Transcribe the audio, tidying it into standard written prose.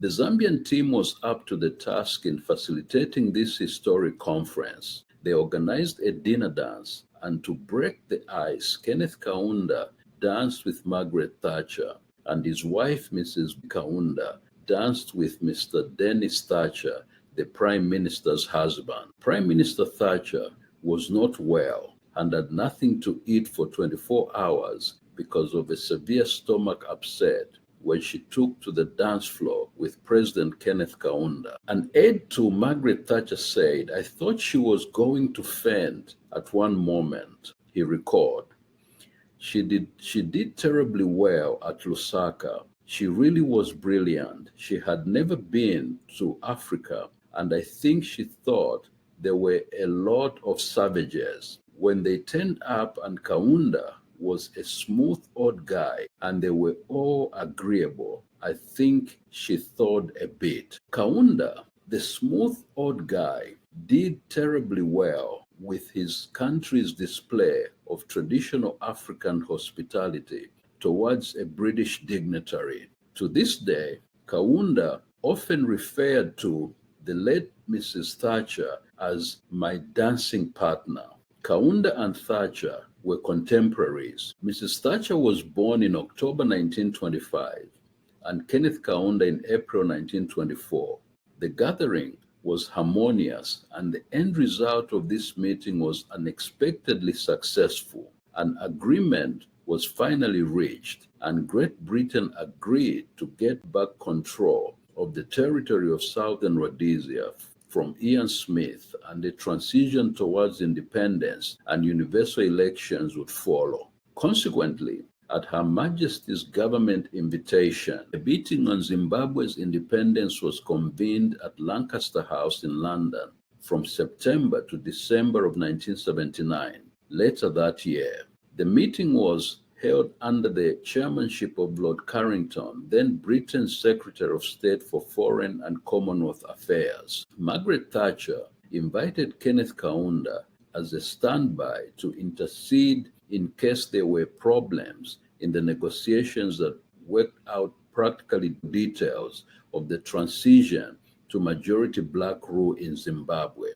The Zambian team was up to the task in facilitating this historic conference. They organized a dinner dance, and to break the ice, Kenneth Kaunda danced with Margaret Thatcher, and his wife, Mrs. Kaunda, danced with Mr. Dennis Thatcher, the Prime Minister's husband. Prime Minister Thatcher was not well and had nothing to eat for 24 hours because of a severe stomach upset when she took to the dance floor with President Kenneth Kaunda. An aide to Margaret Thatcher said, "I thought she was going to faint at one moment," he recalled. She did terribly well at Lusaka. She really was brilliant. She had never been to Africa, and I think she thought there were a lot of savages. When they turned up and Kaunda was a smooth, odd guy, and they were all agreeable, I think she thawed a bit. Kaunda, the smooth, odd guy, did terribly well with his country's display of traditional African hospitality towards a British dignitary. To this day, Kaunda often referred to the late Mrs. Thatcher as my dancing partner. Kaunda and Thatcher were contemporaries. Mrs. Thatcher was born in October 1925 and Kenneth Kaunda in April 1924. The gathering was harmonious, and the end result of this meeting was unexpectedly successful. An agreement was finally reached, and Great Britain agreed to get back control of the territory of Southern Rhodesia from Ian Smith, and a transition towards independence and universal elections would follow. Consequently, at Her Majesty's government invitation, a meeting on Zimbabwe's independence was convened at Lancaster House in London from September to December of 1979. Later that year, the meeting was held under the chairmanship of Lord Carrington, then Britain's Secretary of State for Foreign and Commonwealth Affairs. Margaret Thatcher invited Kenneth Kaunda as a standby to intercede in case there were problems in the negotiations that worked out practically details of the transition to majority black rule in Zimbabwe.